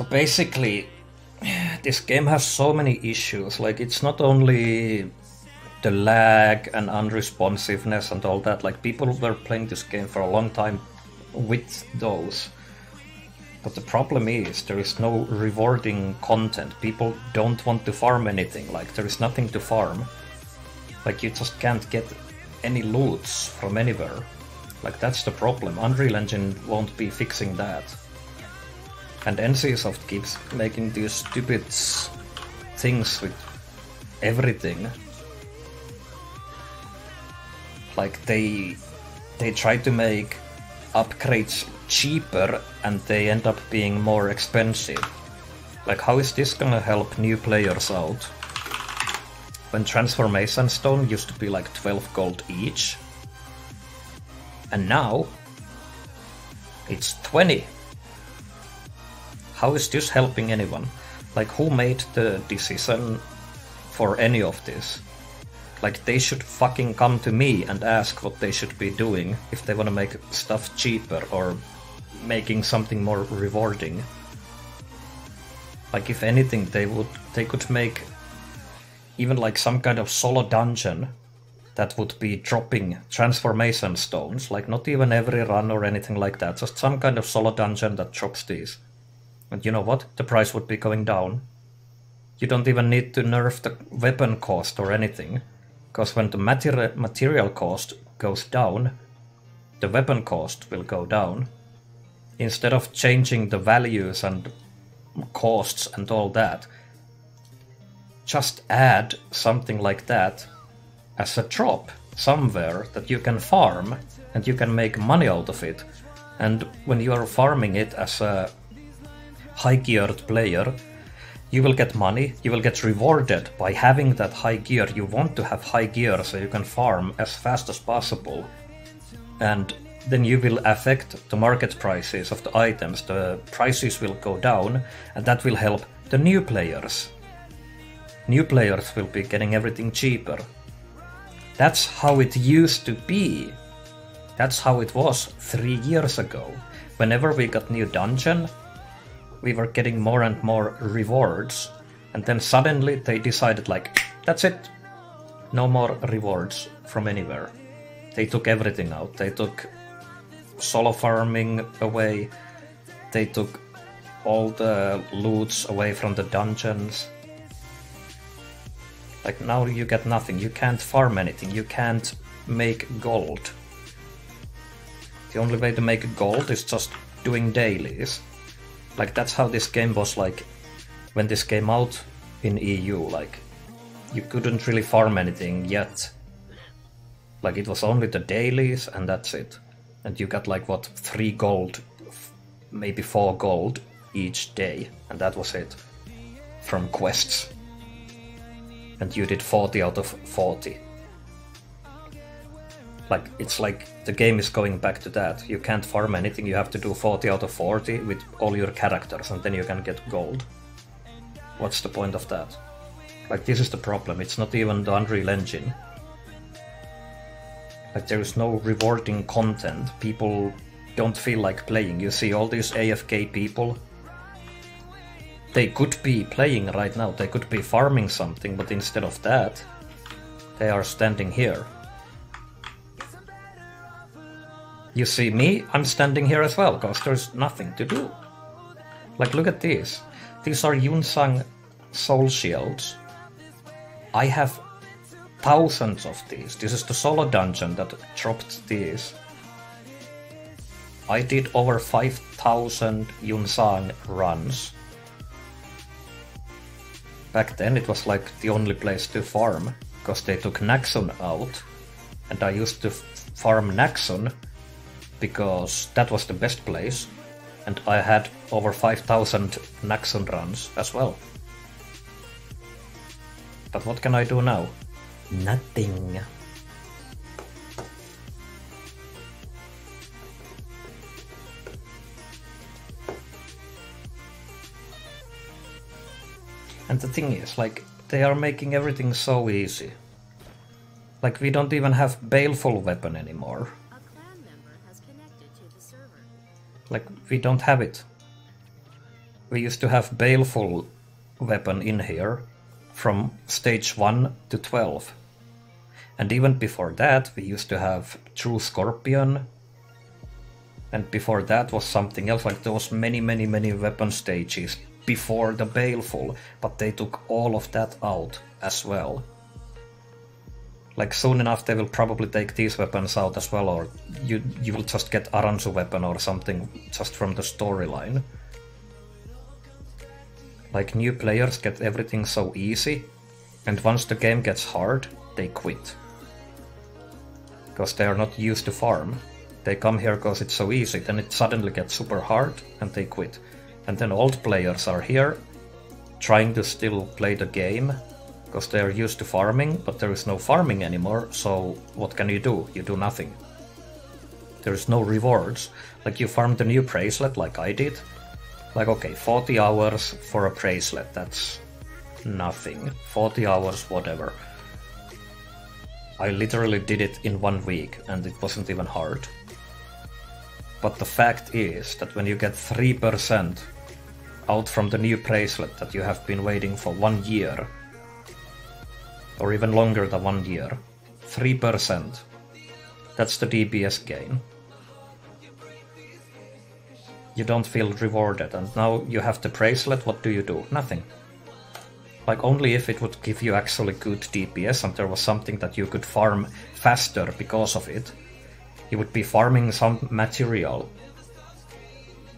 So basically, this game has so many issues. Like, it's not only the lag and unresponsiveness and all that. Like, people were playing this game for a long time with those. But the problem is, there is no rewarding content. People don't want to farm anything. Like, there is nothing to farm. Like, you just can't get any loots from anywhere. Like, that's the problem. Unreal Engine won't be fixing that. And NCSoft keeps making these stupid things with everything. Like, they try to make upgrades cheaper and they end up being more expensive. Like, how is this gonna help new players out? When Transformation Stone used to be like 12 gold each, and now it's 20. How is this helping anyone? Like, who made the decision for any of this? Like, they should fucking come to me and ask what they should be doing if they want to make stuff cheaper or making something more rewarding. Like, if anything, they could make even like some kind of solo dungeon that would be dropping transformation stones. Like, not even every run or anything like that, just some kind of solo dungeon that drops these. And you know what? The price would be going down. You don't even need to nerf the weapon cost or anything, because when the material cost goes down, the weapon cost will go down. Instead of changing the values and costs and all that, just add something like that as a drop somewhere that you can farm and you can make money out of it. And when you are farming it as a high-geared player, you will get money, you will get rewarded by having that high gear. You want to have high gear so you can farm as fast as possible. And then you will affect the market prices of the items. The prices will go down, and that will help the new players. New players will be getting everything cheaper. That's how it used to be. That's how it was 3 years ago. Whenever we got new dungeon, we were getting more and more rewards, and then suddenly they decided, like, that's it, no more rewards from anywhere. They took everything out. They took solo farming away, they took all the loots away from the dungeons. Like, now you get nothing, you can't farm anything, you can't make gold. The only way to make gold is just doing dailies. Like, that's how this game was like when this came out in EU. Like, you couldn't really farm anything yet. Like, it was only the dailies and that's it. And you got like, what, 3 gold, maybe 4 gold each day, and that was it. From quests. And you did 40 out of 40. Like, it's like the game is going back to that. You can't farm anything, you have to do 40 out of 40 with all your characters, and then you can get gold. What's the point of that? Like, this is the problem, it's not even the Unreal Engine. Like, there is no rewarding content, people don't feel like playing. You see all these AFK people, they could be playing right now, they could be farming something, but instead of that, they are standing here. You see me, I'm standing here as well, because there's nothing to do. Like, look at these. These are Yunsang soul shields. I have thousands of these. This is the solo dungeon that dropped these. I did over 5,000 Yunsang runs. Back then it was like the only place to farm, because they took Naxxon out, and I used to farm Naxxon because that was the best place, and I had over 5,000 Naxxon runs as well. But what can I do now? Nothing. And the thing is, like, they are making everything so easy. Like, we don't even have Baleful weapon anymore. Like, we don't have it. we used to have Baleful weapon in here from stage 1 to 12. And even before that, we used to have True Scorpion. And before that was something else, like there was many weapon stages before the Baleful, but they took all of that out as well. Like soon enough they will probably take these weapons out as well, or you will just get Aranzu weapon or something just from the storyline. Like new players get everything so easy, and once the game gets hard, they quit. Because they are not used to farm. They come here because it's so easy, then it suddenly gets super hard and they quit. And then old players are here, trying to still play the game, because they are used to farming, but there is no farming anymore, so what can you do? You do nothing. There is no rewards. Like you farm the new bracelet like I did. Like okay, 40 hours for a bracelet, that's nothing. 40 hours, whatever. I literally did it in 1 week, and it wasn't even hard. But the fact is that when you get 3% out from the new bracelet that you have been waiting for 1 year, or even longer than 1 year, 3%, that's the DPS gain. You don't feel rewarded, and now you have the bracelet, what do? Nothing. Like only if it would give you actually good DPS and there was something that you could farm faster because of it, you would be farming some material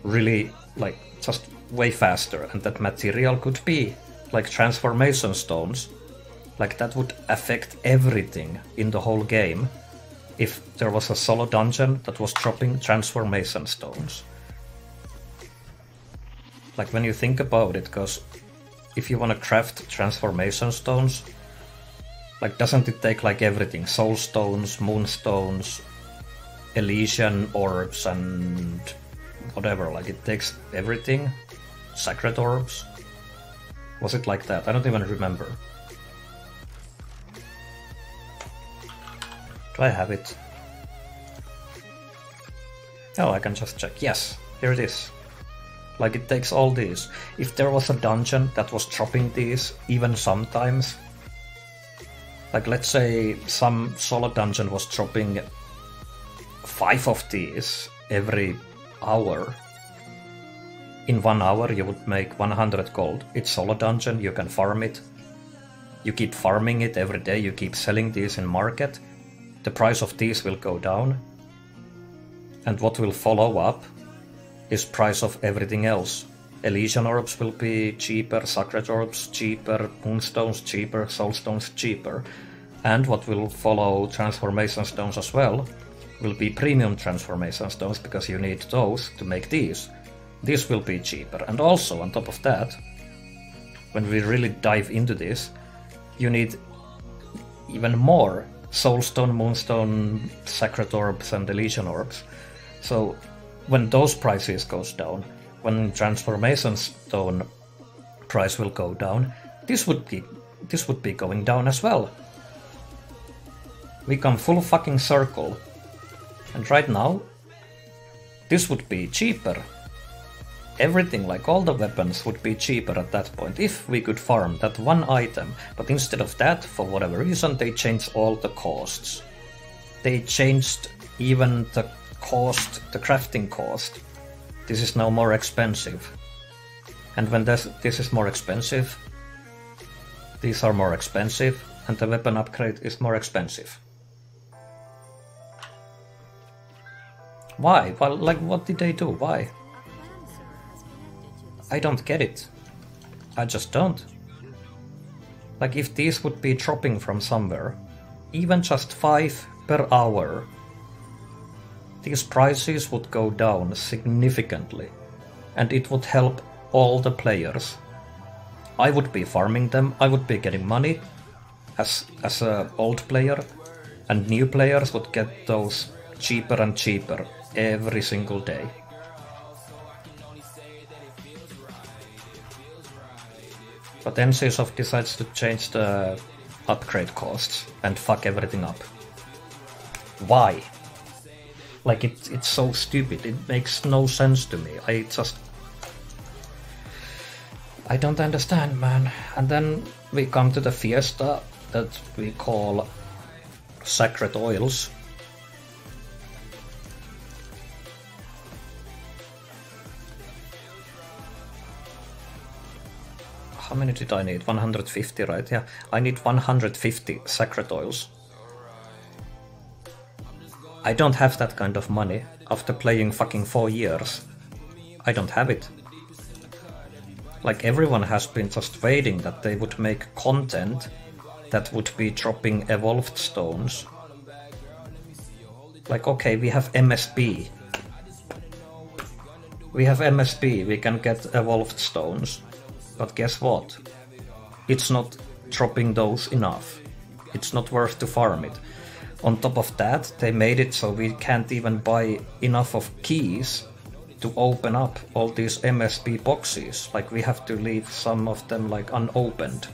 really, like, just way faster, and that material could be like transformation stones. Like that would affect everything in the whole game if there was a solo dungeon that was dropping transformation stones. Like when you think about it, because if you want to craft transformation stones, like doesn't it take like everything? Soul stones, moonstones, Elysian orbs and whatever, like it takes everything? Sacred orbs? Was it like that? I don't even remember. Do I have it? Oh, I can just check. Yes, here it is. Like it takes all these. If there was a dungeon that was dropping these, even sometimes, like let's say some solo dungeon was dropping 5 of these every hour. In 1 hour you would make 100 gold. It's solo dungeon, you can farm it. You keep farming it every day, you keep selling these in market. The price of these will go down. And what will follow up is price of everything else. Elysian orbs will be cheaper, sacred orbs cheaper, moonstones cheaper, soulstones cheaper. And what will follow transformation stones as well will be premium transformation stones, because you need those to make these. This will be cheaper. And also on top of that, when we really dive into this, you need even more soulstone, moonstone, sacred orbs and Elysian orbs. So when those prices goes down, when transformation stone price will go down, this would be going down as well. We come full fucking circle. And right now, this would be cheaper. Everything, like all the weapons, would be cheaper at that point if we could farm that one item. But instead of that, for whatever reason, they changed all the costs. They changed even the cost, the crafting cost. This is now more expensive. And when this is more expensive, these are more expensive, and the weapon upgrade is more expensive. Why? Well, like, what did they do? Why? I don't get it. I just don't. Like, if these would be dropping from somewhere, even just 5 per hour, these prices would go down significantly, and it would help all the players. I would be farming them, I would be getting money as an old player, and new players would get those cheaper and cheaper every single day. But NCSoft decides to change the upgrade costs and fuck everything up. Why? Like, it's so stupid, it makes no sense to me. I just... I don't understand, man. And then we come to the fiesta that we call sacred oils. How many did I need? 150, right? Yeah, I need 150 sacred oils. I don't have that kind of money after playing fucking 4 years. I don't have it. Like, everyone has been just waiting that they would make content that would be dropping evolved stones. Like, okay, we have MSB. We have MSB, we can get evolved stones. But guess what? It's not dropping those enough. It's not worth to farm it. On top of that, they made it so we can't even buy enough of keys to open up all these MSB boxes. Like, we have to leave some of them like unopened.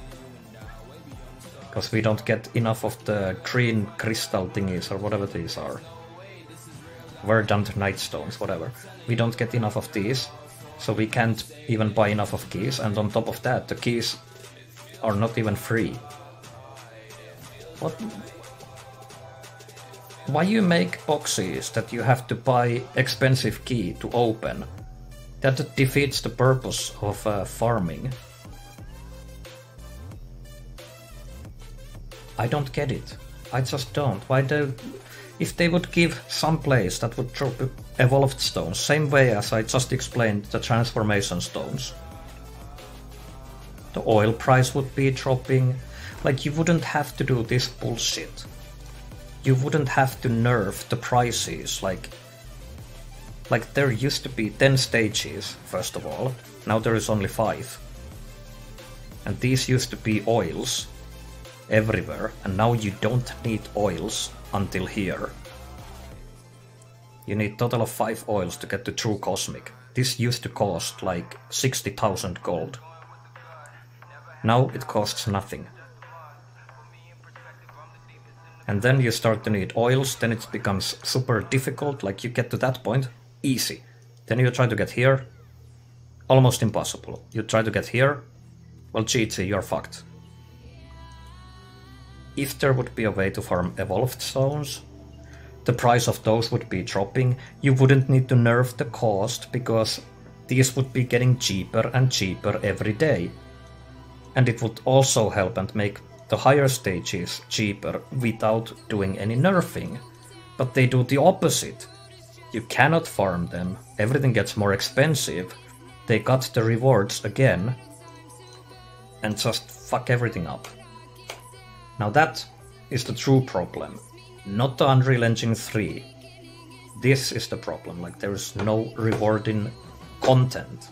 Because we don't get enough of the green crystal thingies or whatever these are. Verdant nightstones, whatever. We don't get enough of these. So we can't even buy enough of keys, and on top of that, the keys are not even free. What? Why you make boxes that you have to buy expensive key to open? That defeats the purpose of farming. I don't get it. I just don't. Why do... If they would give some place that would drop evolved stones, same way as I just explained the transformation stones, the oil price would be dropping. Like, you wouldn't have to do this bullshit. You wouldn't have to nerf the prices. Like there used to be 10 stages, first of all. Now there is only 5. And these used to be oils everywhere, and now you don't need oils until here. You need total of 5 oils to get to true cosmic. This used to cost like 60,000 gold. Now it costs nothing. And then you start to need oils, then it becomes super difficult. Like, you get to that point, easy. Then you try to get here, almost impossible. You try to get here, well, GG, you're fucked. If there would be a way to farm evolved stones, the price of those would be dropping. You wouldn't need to nerf the cost, because these would be getting cheaper and cheaper every day. And it would also help and make the higher stages cheaper without doing any nerfing. But they do the opposite. You cannot farm them, everything gets more expensive, they got the rewards again, and just fuck everything up. Now that is the true problem, not the Unreal Engine 3. This is the problem, like, there is no rewarding content.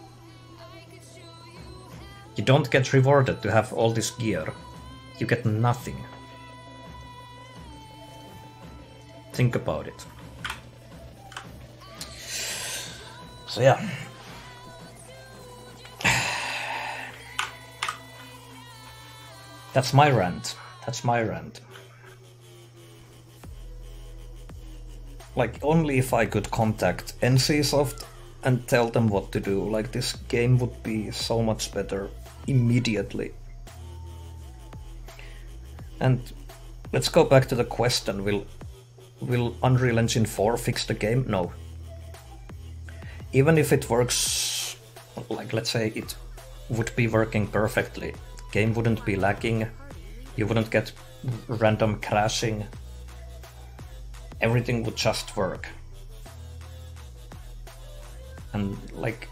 You don't get rewarded to have all this gear. You get nothing. Think about it. So yeah. That's my rant. That's my rant. Like, only if I could contact NCSoft and tell them what to do, like, this game would be so much better immediately. And let's go back to the question, will Unreal Engine 4 fix the game? No. Even if it works, like, let's say it would be working perfectly, game wouldn't be lagging, you wouldn't get random crashing, everything would just work. And, like,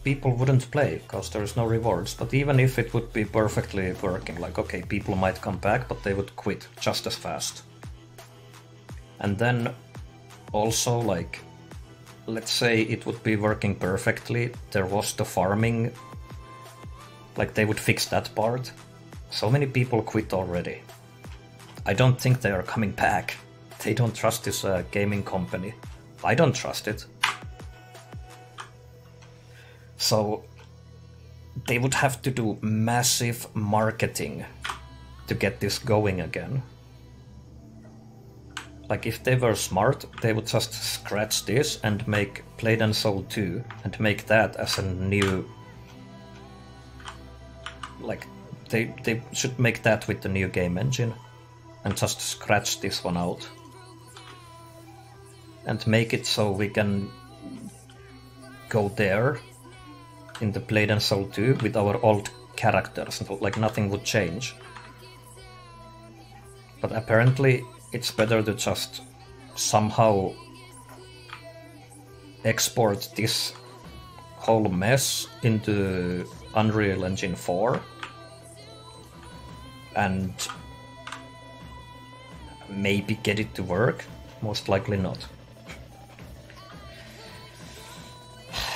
people wouldn't play because there is no rewards. But even if it would be perfectly working, like, okay, people might come back, but they would quit just as fast. And then also, like, let's say it would be working perfectly, there was the farming, like, they would fix that part. So many people quit already. I don't think they are coming back. They don't trust this gaming company. I don't trust it. So they would have to do massive marketing to get this going again. Like, if they were smart, they would just scratch this and make Blade and Soul 2 and make that as a new like they should make that with the new game engine and just scratch this one out and make it so we can go there in the Blade and Soul 2 with our old characters, like nothing would change. But apparently it's better to just somehow export this whole mess into Unreal Engine 4 and maybe get it to work. Most likely not.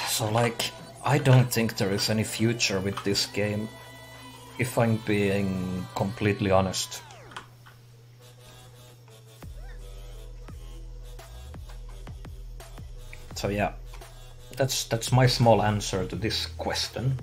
So like, I don't think there is any future with this game, if I'm being completely honest. So yeah, that's my small answer to this question.